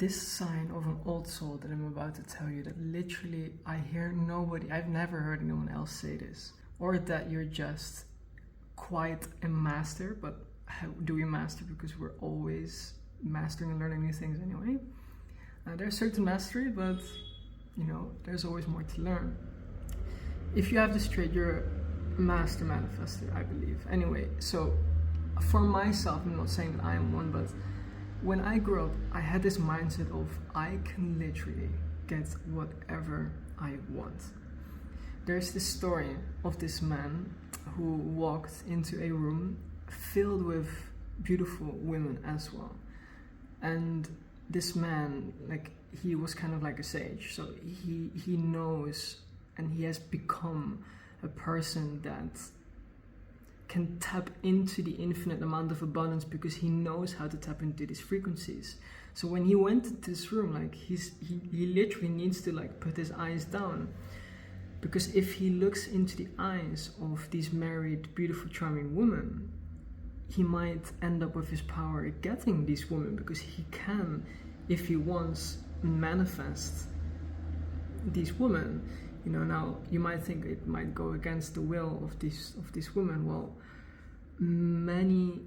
this sign of an old soul that I'm about to tell you, that literally I hear nobody, I've never heard anyone else say this, or that you're just quite a master. But how do we master? Because we're always mastering and learning new things anyway. There's certain mastery, but you know, there's always more to learn. If you have this trait, you're a master manifester, I believe. Anyway, so for myself, I'm not saying that I am one, but when I grew up, I had this mindset of I can literally get whatever I want. There's this story of this man who walked into a room filled with beautiful women as well. And this man, like, he was kind of like a sage. So he knows, and he has become a person that can tap into the infinite amount of abundance because he knows how to tap into these frequencies. So when he went into this room, like, he literally needs to like put his eyes down, because if he looks into the eyes of these married, beautiful, charming women, he might end up with his power getting these women, because he can, if he wants, manifest these women. You know, now you might think it might go against the will of these women. Well, many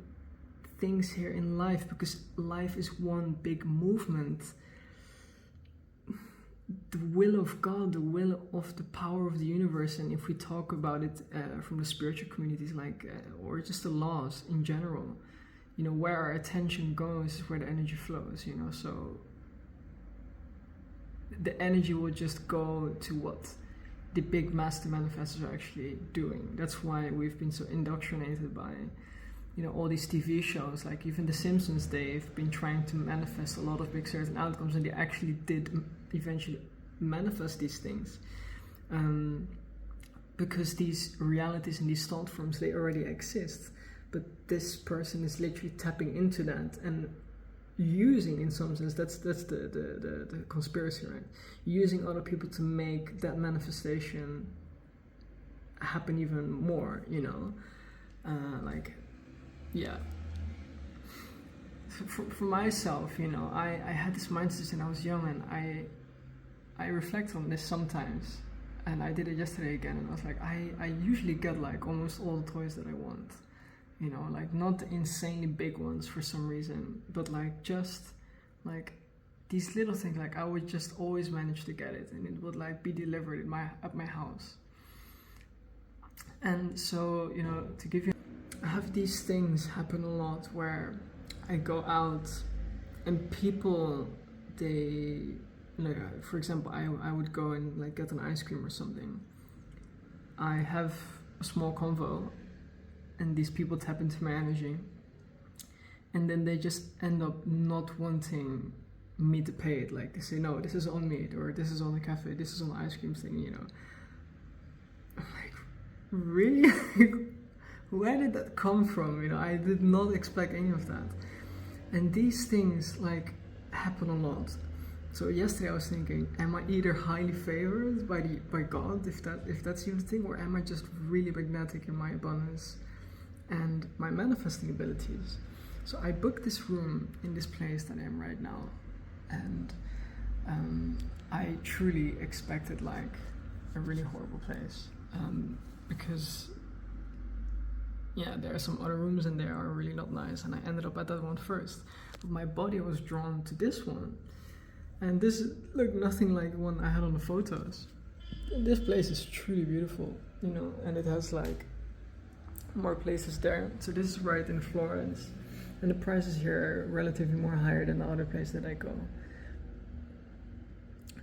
things here in life, because life is one big movement. The will of God, the will of the power of the universe, and if we talk about it from the spiritual communities, like or just the laws in general, you know, where our attention goes is where the energy flows. You know, so the energy will just go to what the big master manifestors are actually doing. That's why we've been so indoctrinated by, you know, all these TV shows, like even The Simpsons. They've been trying to manifest a lot of big certain outcomes, and they actually did eventually manifest these things, because these realities and these thought forms, they already exist, but this person is literally tapping into that and using, in some sense, that's the conspiracy, right? Using other people to make that manifestation happen even more, you know, like, yeah. For myself, you know, I had this mindset when I was young, and I reflect on this sometimes, and I did it yesterday again, and I was like, I usually get like almost all the toys that I want. You know, like not insanely big ones for some reason, but like just like these little things, like I would just always manage to get it, and it would like be delivered at my house. And so, you know, to give you, I have these things happen a lot where I go out and people, they, like, for example, I would go and like get an ice cream or something. I have a small convo, and these people tap into my energy, and then they just end up not wanting me to pay it. Like they say, no, this is on me, or this is on the cafe, this is on the ice cream thing, you know. I'm like, really? Where did that come from? You know, I did not expect any of that. And these things like happen a lot. So yesterday I was thinking, am I either highly favored by God, if that's even the thing, or am I just really magnetic in my abundance and my manifesting abilities? So I booked this room in this place that I am right now, and I truly expected like a really horrible place, because yeah, there are some other rooms and they are really not nice, and I ended up at that one first. But my body was drawn to this one, and this looked nothing like the one I had on the photos. This place is truly beautiful, you know, and it has like more places there. So this is right in Florence, and the prices here are relatively more higher than the other place that I go.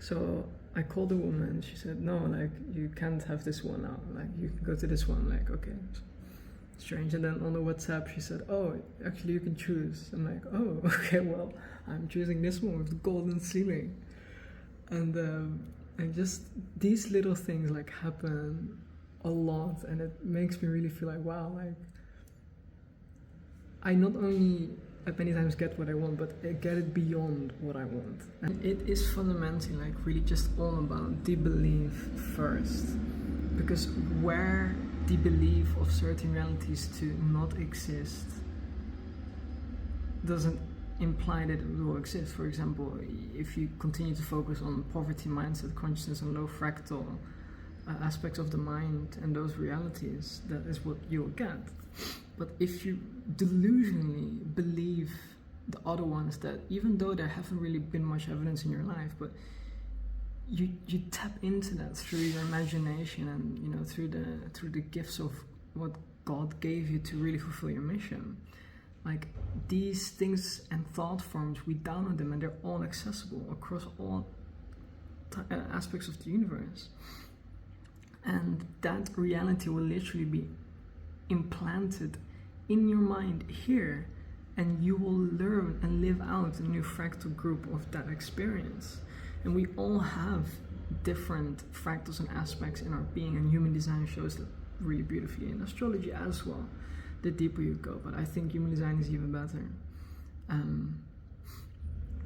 So I called the woman, she said, no, like, you can't have this one now, like, you can go to this one. Like, okay, strange. And then on the WhatsApp, she said, oh, actually you can choose. I'm like, oh, okay, well, I'm choosing this one with the golden ceiling. And just these little things like happen a lot, and it makes me really feel like, wow, like I not only many times get what I want, but I get it beyond what I want. And it is fundamentally like really just all about the belief first, because where the belief of certain realities to not exist doesn't imply that it will exist. For example, if you continue to focus on poverty mindset, consciousness, and low fractal aspects of the mind and those realities, that is what you'll get. But if you delusionally believe the other ones, that even though there haven't really been much evidence in your life, but you tap into that through your imagination and, you know, through the gifts of what God gave you to really fulfill your mission. Like, these things and thought forms, we download them and they're all accessible across all aspects of the universe. And that reality will literally be implanted in your mind here, and you will learn and live out a new fractal group of that experience. And we all have different fractals and aspects in our being, and human design shows that really beautifully, in astrology as well, the deeper you go. But I think human design is even better.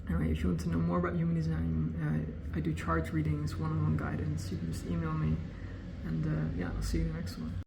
Anyway, if you want to know more about human design, I do chart readings, one-on-one guidance. You can just email me, and yeah, I'll see you in the next one.